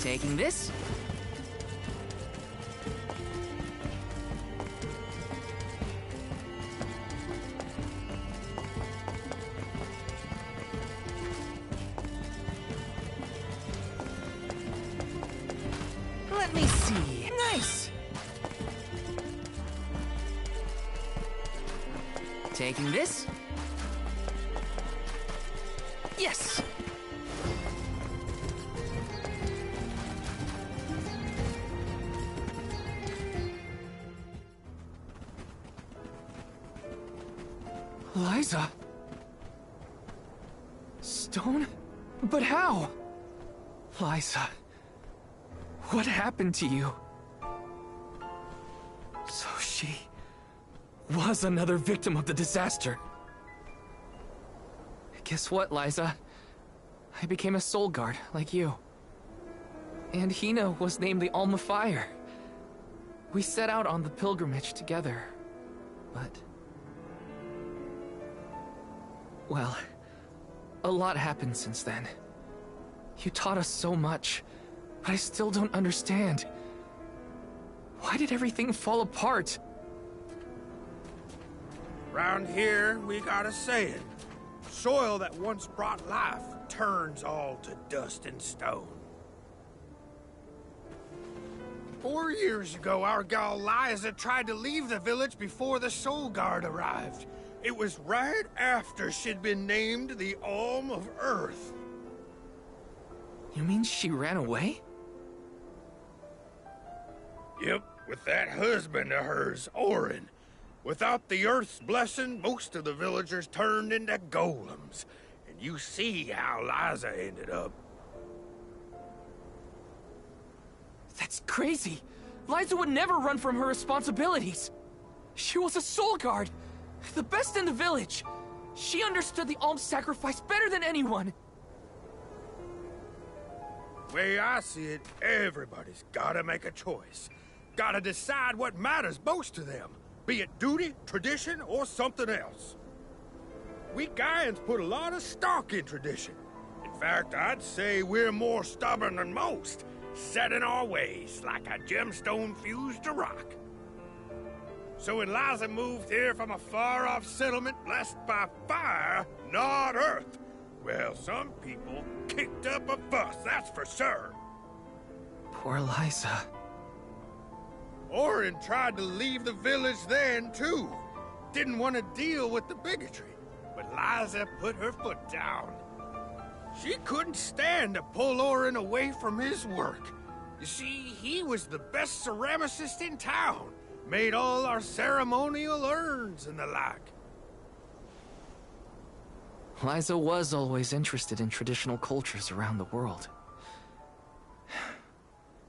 Taking this. Let me see. Nice! Taking this. Yes! Liza? Stone? But how? Liza, what happened to you? So she was another victim of the disaster. Guess what, Liza? I became a soul guard, like you. And Hina was named the Alma Fire. We set out on the pilgrimage together, but... well, a lot happened since then. You taught us so much, but I still don't understand. Why did everything fall apart? Round here, we got a saying. Soil that once brought life turns all to dust and stone. 4 years ago, our gal Liza tried to leave the village before the Soul Guard arrived. It was right after she'd been named the Alm of Earth. You mean she ran away? Yep, with that husband of hers, Orin. Without the Earth's blessing, most of the villagers turned into golems. And you see how Liza ended up. That's crazy! Liza would never run from her responsibilities! She was a soul guard! The best in the village! She understood the alms sacrifice better than anyone! Way I see it, everybody's gotta make a choice. Gotta decide what matters most to them. Be it duty, tradition, or something else. We Gaians put a lot of stock in tradition. In fact, I'd say we're more stubborn than most, set in our ways like a gemstone fused to rock. So when Liza moved here from a far-off settlement blessed by fire, not earth, well, some people kicked up a fuss, that's for sure. Poor Liza. Orin tried to leave the village then, too. Didn't want to deal with the bigotry. But Liza put her foot down. She couldn't stand to pull Orin away from his work. You see, he was the best ceramicist in town. Made all our ceremonial urns and the like. Liza was always interested in traditional cultures around the world.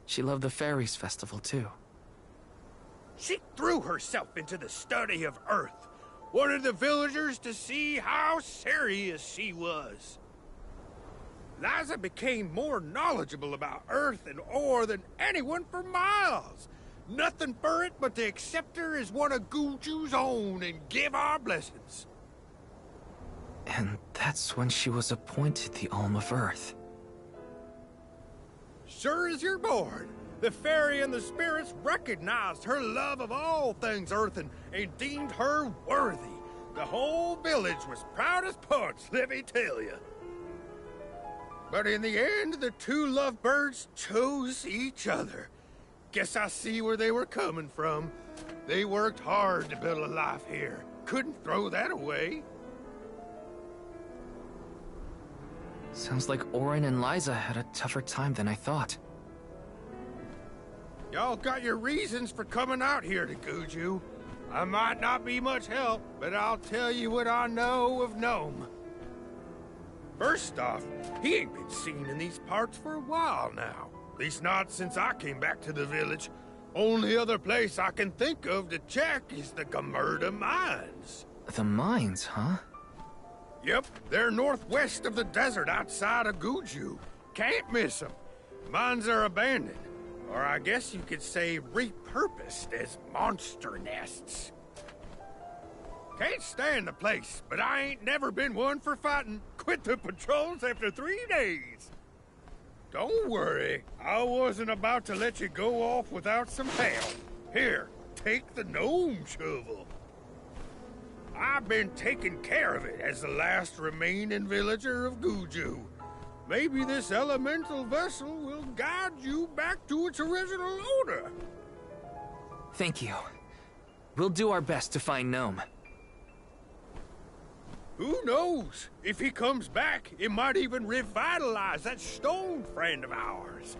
She loved the Fairies Festival, too. She threw herself into the study of Earth. Wanted the villagers to see how serious she was. Liza became more knowledgeable about Earth and ore than anyone for miles. Nothing for it but to accept her as one of Guju's own and give our blessings. And that's when she was appointed the Alm of Earth. Sure as you're born. The fairy and the spirits recognized her love of all things earthen and deemed her worthy. The whole village was proud as punch, let me tell you. But in the end, the two lovebirds chose each other. Guess I see where they were coming from. They worked hard to build a life here. Couldn't throw that away. Sounds like Orin and Liza had a tougher time than I thought. Y'all got your reasons for coming out here to Guju. I might not be much help, but I'll tell you what I know of Gnome. First off, he ain't been seen in these parts for a while now. At least not since I came back to the village. Only other place I can think of to check is the Gamerda Mines. The mines, huh? Yep, they're northwest of the desert outside of Guju. Can't miss them. Mines are abandoned. Or I guess you could say repurposed as monster nests. Can't stand the place, but I ain't never been one for fighting. Quit the patrols after 3 days. Don't worry. I wasn't about to let you go off without some help. Here, take the gnome shovel. I've been taking care of it as the last remaining villager of Guju. Maybe this elemental vessel will guide you back to its original owner. Thank you. We'll do our best to find Gnome. Who knows? If he comes back, it might even revitalize that stone friend of ours.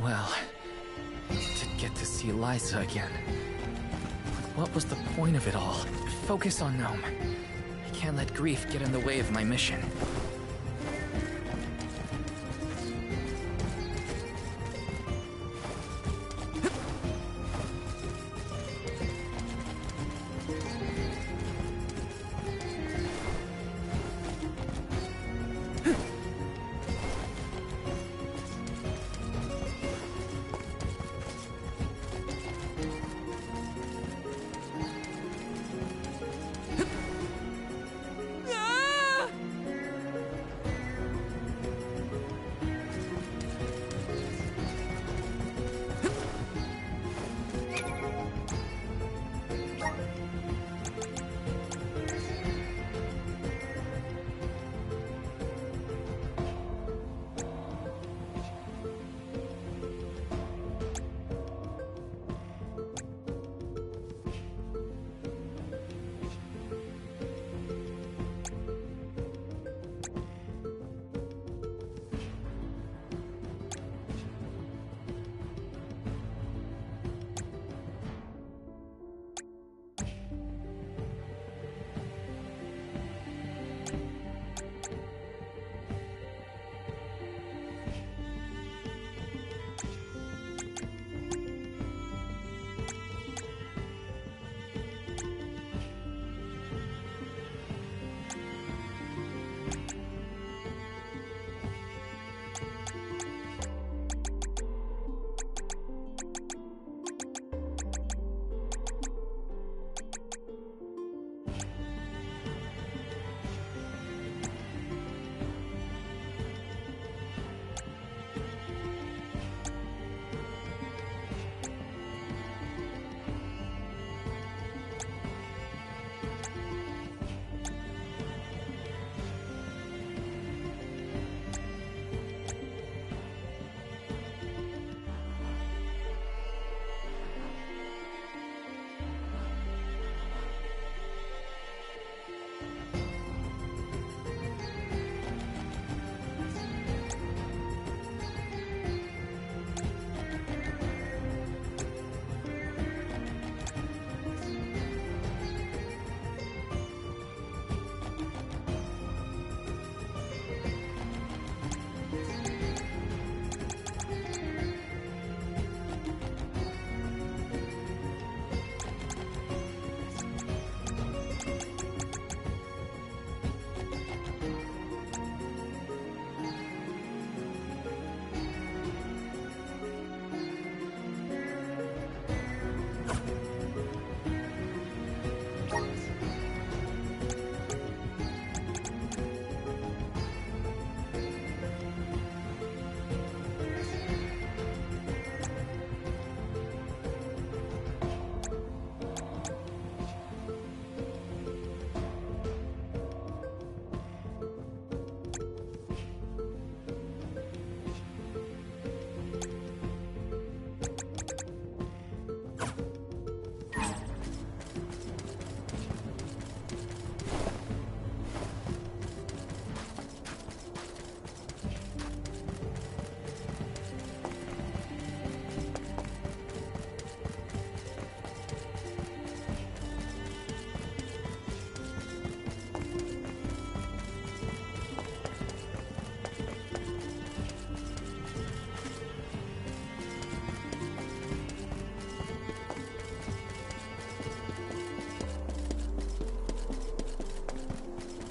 Well, to get to see Liza again. What was the point of it all? Focus on Gnome. I can't let grief get in the way of my mission.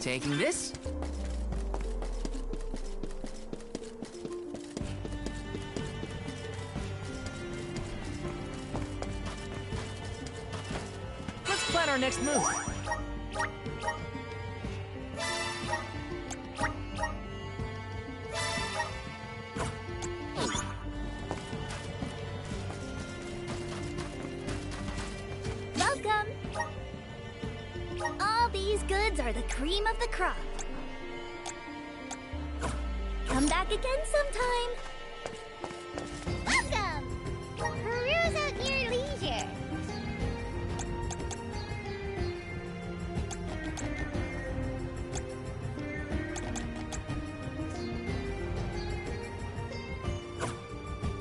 Taking this. Let's plan our next move. Welcome! All these goods are the cream of the crop. Come back again sometime. Welcome! Peruse at your leisure.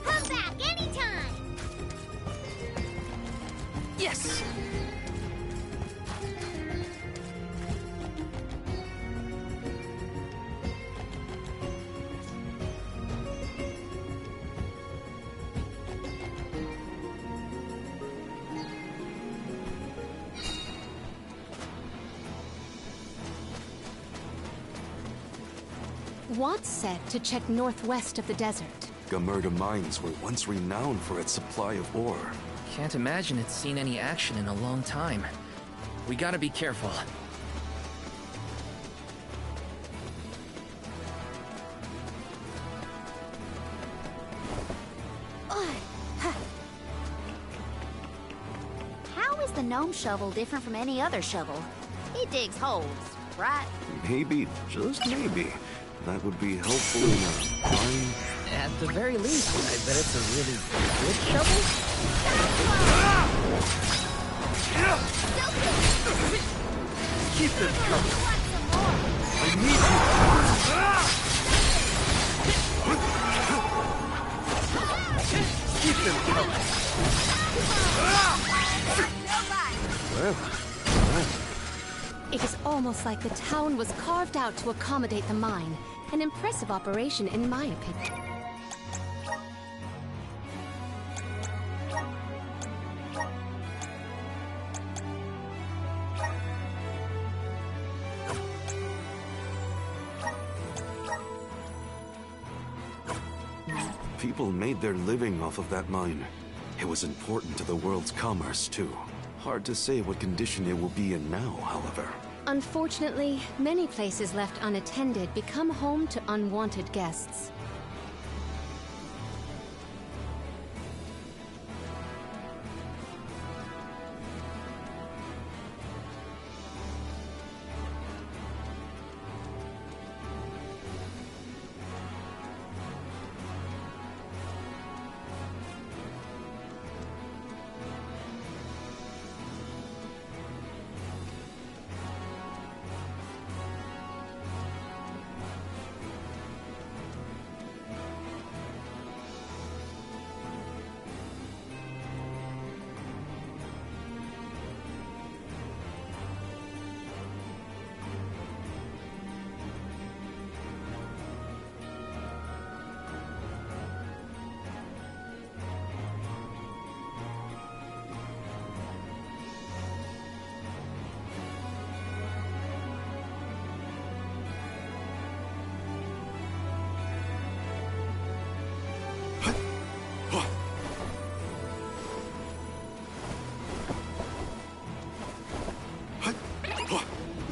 Come back anytime! Yes! Watt's said to check northwest of the desert. Gamerda Mines were once renowned for its supply of ore. Can't imagine it's seen any action in a long time. We gotta be careful. How is the gnome shovel different from any other shovel? It digs holes, right? Maybe, just maybe, that would be helpful in a mine. At the very least, I bet it's a really good shovel? Keep them coming. Want some more? I need you. Keep them coming. Well, It is almost like the town was carved out to accommodate the mine. An impressive operation, in my opinion. people made their living off of that mine. It was important to the world's commerce, too. Hard to say what condition it will be in now, however. Unfortunately, many places left unattended become home to unwanted guests.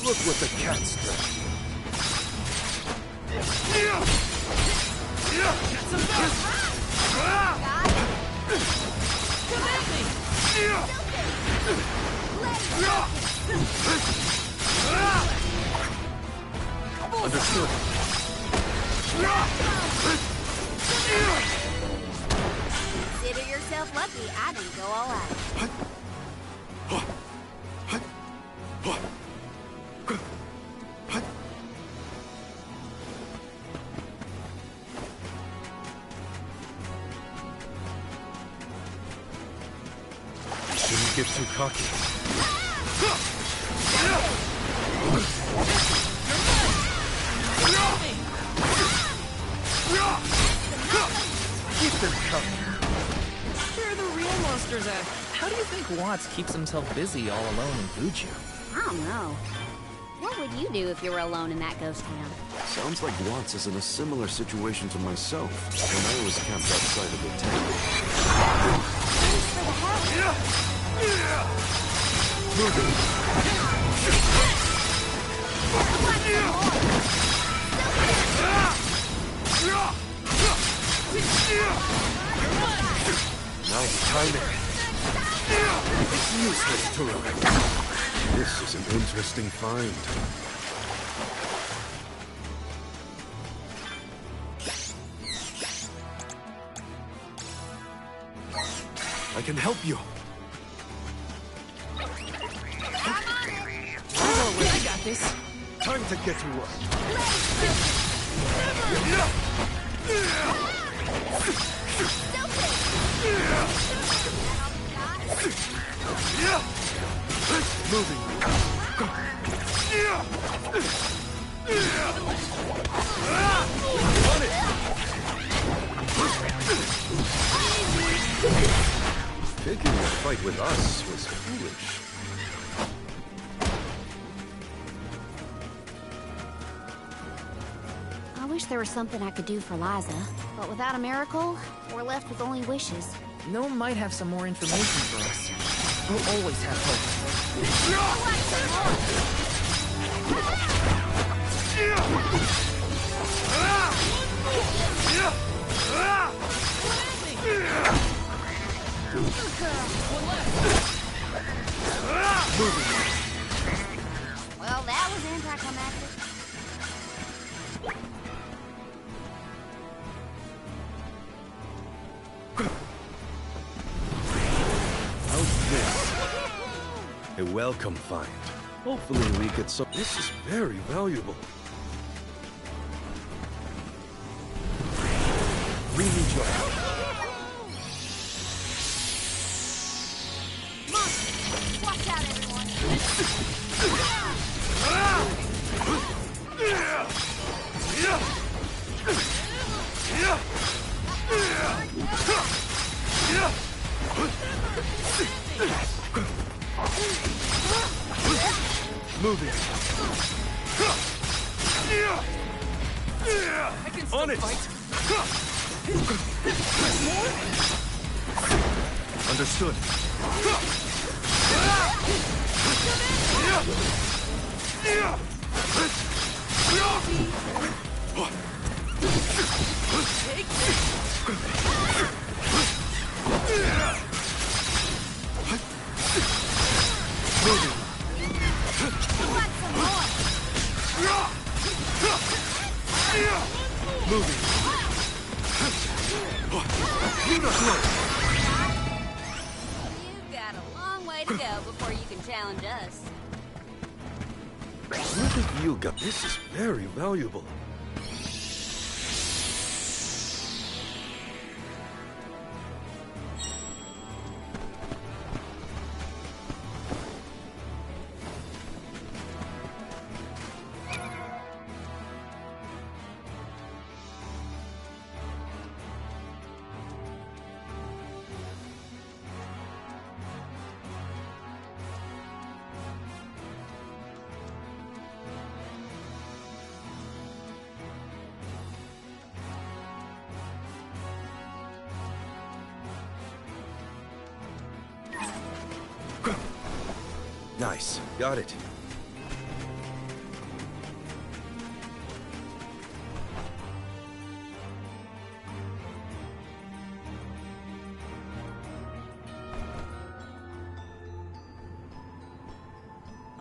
Look what the cat's done. Understood. Consider yourself lucky I didn't go all out. Shouldn't get too cocky. Keep them coming. Where are the real monsters at? How do you think Watts keeps himself busy all alone in Buju? I don't know. What would you do if you were alone in that ghost town? Sounds like Watts is in a similar situation to myself when I was camped outside of the town. Thanks for the help. Nice timing. It's useless to look. This is an interesting find. I can help you. I got this. Time to get to work. Moving. On it. Taking a fight with us was foolish. I wish there was something I could do for Liza, but without a miracle, we're left with only wishes. No one might have some more information for us. We'll always have hope. Well, that was anticlimactic. How's this? A welcome find. Hopefully we get some... This is very valuable. We need your help. Watch out, everyone. Moving. I can still On it. fight. Understood. Moving. You've got a long way to go before you can challenge us. What have you got? This is very valuable. Nice. Got it.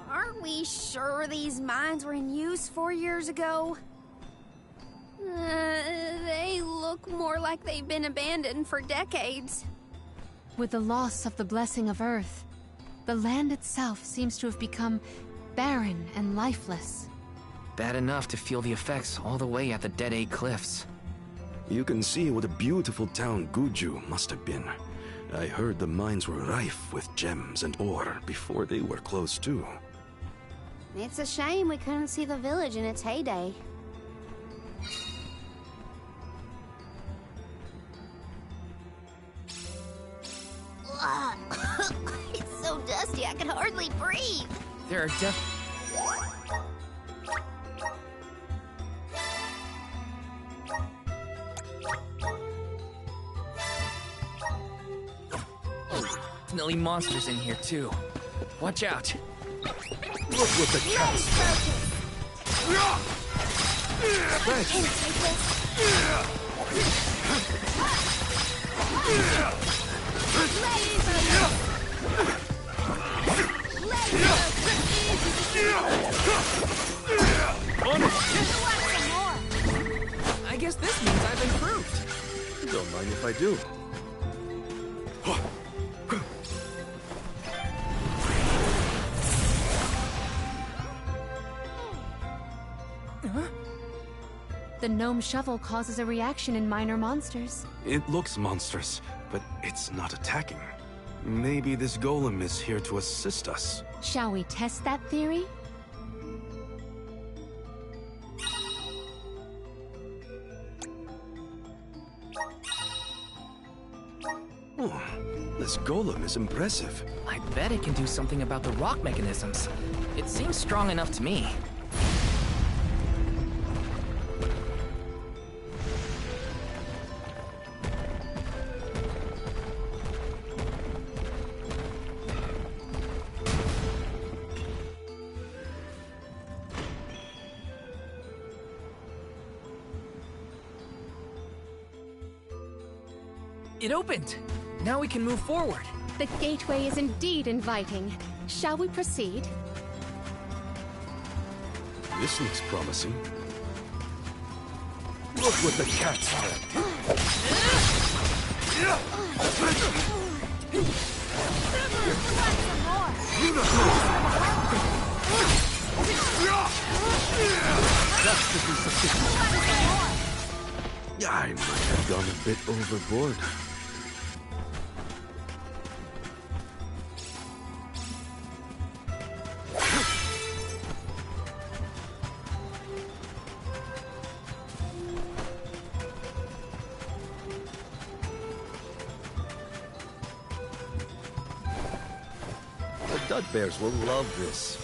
Aren't we sure these mines were in use 4 years ago? They look more like they've been abandoned for decades. With the loss of the blessing of Earth, the land itself seems to have become barren and lifeless. Bad enough to feel the effects all the way at the Dead Egg Cliffs. You can see what a beautiful town Guju must have been. I heard the mines were rife with gems and ore before they were closed too. It's a shame we couldn't see the village in its heyday. It's so dusty I can hardly breathe. There are definitely monsters in here, too. Watch out. Look what the cat's I guess this means I've improved. Don't mind if I do. The gnome shovel causes a reaction in minor monsters. It looks monstrous, but it's not attacking. Maybe this golem is here to assist us. Shall we test that theory? Oh, this golem is impressive. I bet it can do something about the rock mechanisms. It seems strong enough to me. It opened! Now we can move forward. The gateway is indeed inviting. Shall we proceed? This looks promising. Look what the cat's had. That should be sufficient. I might have gone a bit overboard. The Dud Bears will love this.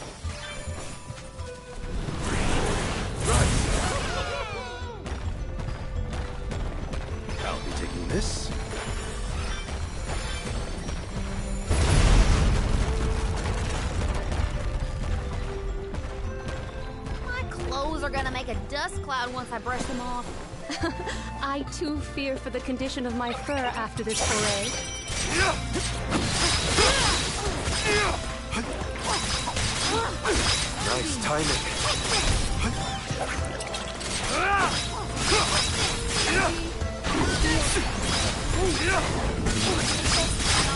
I'll be taking this. My clothes are gonna make a dust cloud once I brush them off. I too fear for the condition of my fur after this foray. Nice timing.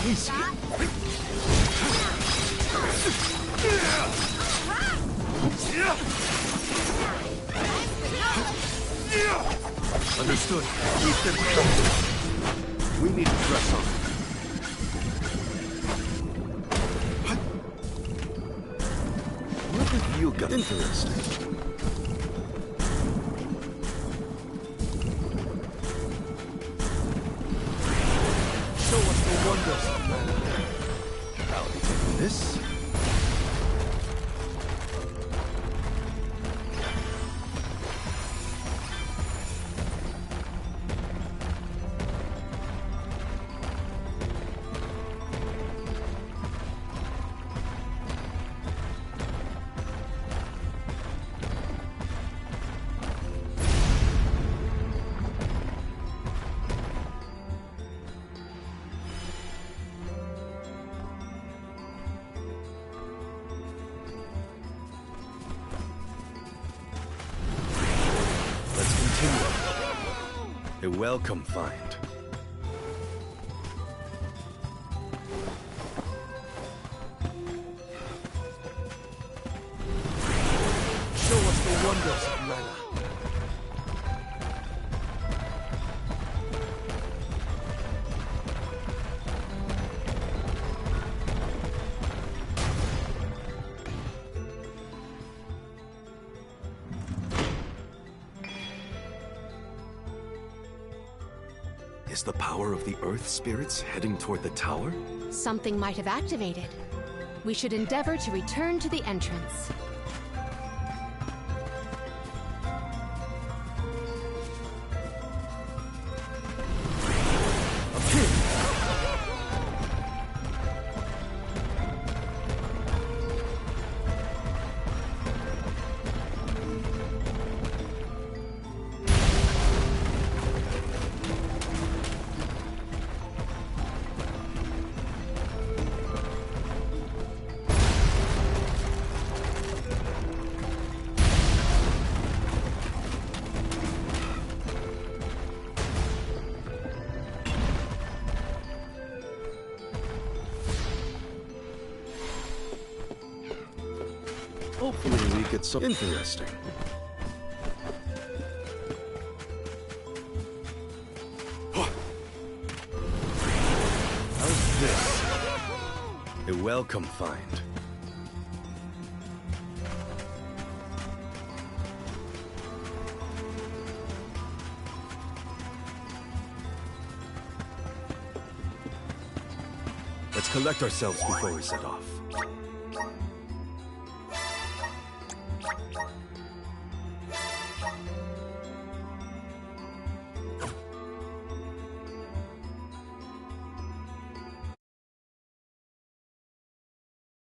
Easy. Understood. Keep them coming. We need to press on. What have you got? Interesting. Show us the wonders of man. I'll be taking this. A welcome find. Show us the wonders of mana. Is the power of the Earth Spirits heading toward the tower? Something might have activated. We should endeavor to return to the entrance. Hopefully we get some interesting. How's this? A welcome find. Let's collect ourselves before we set off.